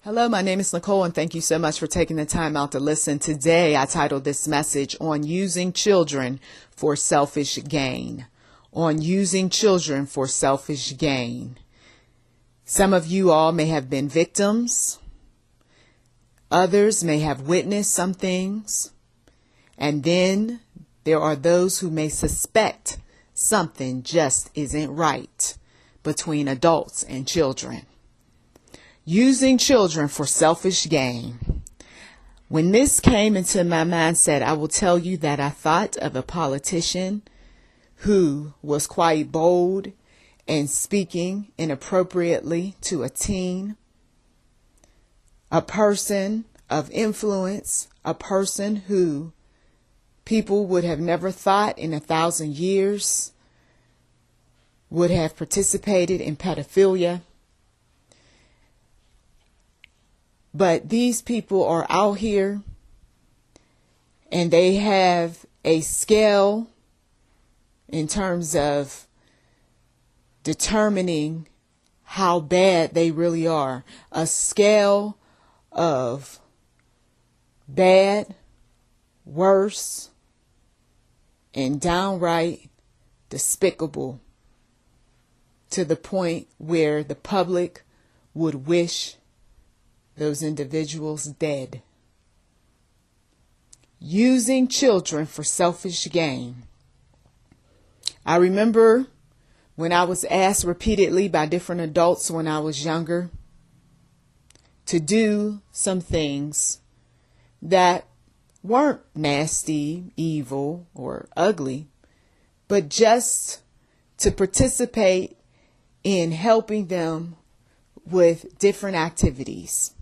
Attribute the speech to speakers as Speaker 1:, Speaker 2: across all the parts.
Speaker 1: Hello, my name is Nicole, and thank you so much for taking the time out to listen. Today, I titled this message on using children for selfish gain. On using children for selfish gain. Some of you all may have been victims. Others may have witnessed some things. And then there are those who may suspect something just isn't right between adults and children. Using children for selfish gain. When this came into my mindset, I will tell you that I thought of a politician who was quite bold and speaking inappropriately to a teen, a person of influence, a person who people would have never thought in 1,000 years would have participated in pedophilia. But these people are out here and they have a scale in terms of determining how bad they really are. A scale of bad, worse, and downright despicable, to the point where the public would wish those individuals dead. Using children for selfish gain. I remember when I was asked repeatedly by different adults when I was younger to do some things that weren't nasty, evil, or ugly, but just to participate in helping them with different activities.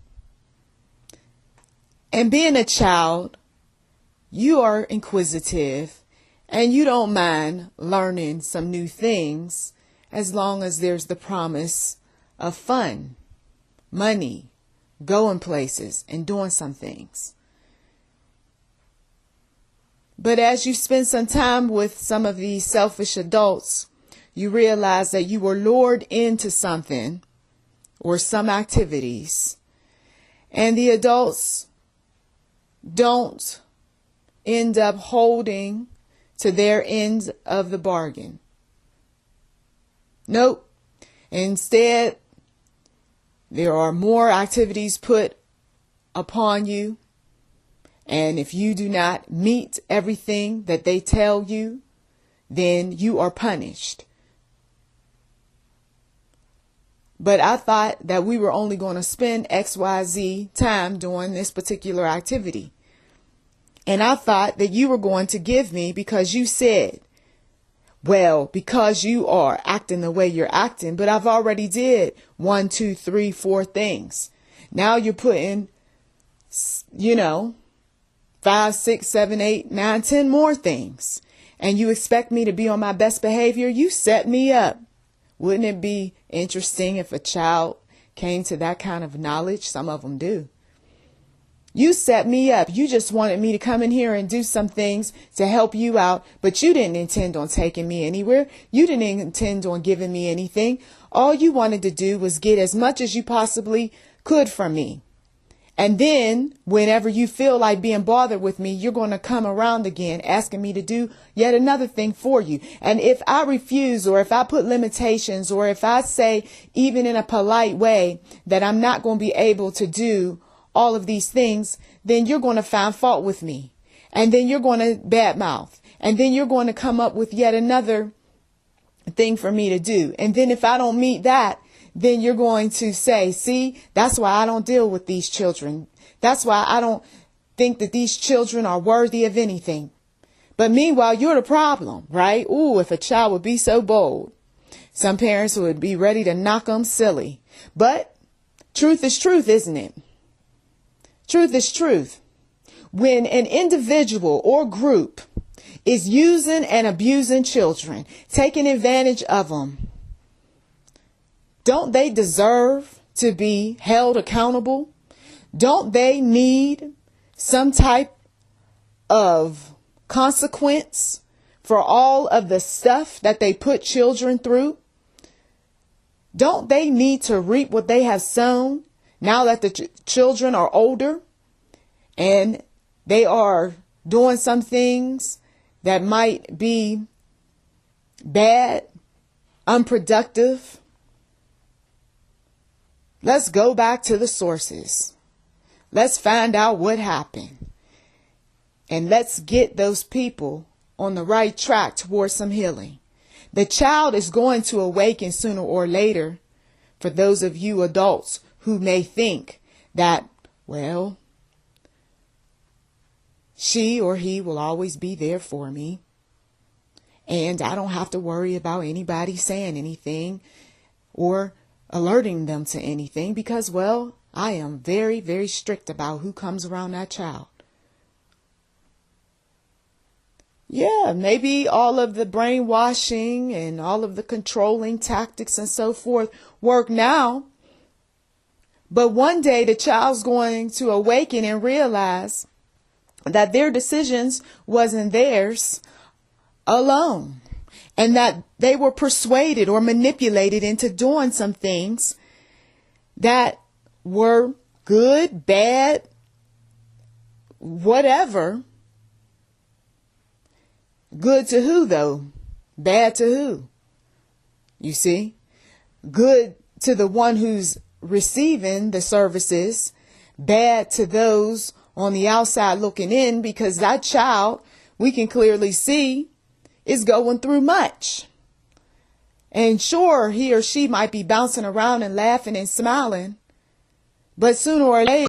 Speaker 1: And being a child, you are inquisitive and you don't mind learning some new things as long as there's the promise of fun, money, going places and doing some things. But as you spend some time with some of these selfish adults, you realize that you were lured into something or some activities, and the adults don't end up holding to their end of the bargain. Nope. Instead, there are more activities put upon you. And if you do not meet everything that they tell you, then you are punished. But I thought that we were only going to spend XYZ time doing this particular activity. And I thought that you were going to give me, because you said, well, because you are acting the way you're acting, but I've already did 1, 2, 3, 4 things. Now you're putting, 5, 6, 7, 8, 9, 10 more things. And you expect me to be on my best behavior? You set me up. Wouldn't it be interesting if a child came to that kind of knowledge? Some of them do. You set me up. You just wanted me to come in here and do some things to help you out, but you didn't intend on taking me anywhere. You didn't intend on giving me anything. All you wanted to do was get as much as you possibly could from me. And then whenever you feel like being bothered with me, you're going to come around again asking me to do yet another thing for you. And if I refuse, or if I put limitations, or if I say, even in a polite way, that I'm not going to be able to do all of these things, then you're going to find fault with me. And then you're going to badmouth. And then you're going to come up with yet another thing for me to do. And then if I don't meet that, then you're going to say, see, that's why I don't deal with these children. That's why I don't think that these children are worthy of anything. But meanwhile, you're the problem, right? Ooh, if a child would be so bold. Some parents would be ready to knock them silly. But truth is truth, isn't it? Truth is truth. When an individual or group is using and abusing children, taking advantage of them, don't they deserve to be held accountable? Don't they need some type of consequence for all of the stuff that they put children through? Don't they need to reap what they have sown? now that the children are older and they are doing some things that might be bad, unproductive, let's go back to the sources. Let's find out what happened. And let's get those people on the right track towards some healing. The child is going to awaken sooner or later. For those of you adults who may think that, well, she or he will always be there for me, and I don't have to worry about anybody saying anything or alerting them to anything because, well, I am very, very strict about who comes around that child. Yeah, maybe all of the brainwashing and all of the controlling tactics and so forth work now. But one day the child's going to awaken and realize that their decisions wasn't theirs alone, and that they were persuaded or manipulated into doing some things that were good, bad, whatever. Good to who, though? Bad to who? You see? Good to the one who's receiving the services, bad to those on the outside looking in, because that child, we can clearly see, is going through much. And sure, he or she might be bouncing around and laughing and smiling, but sooner or later,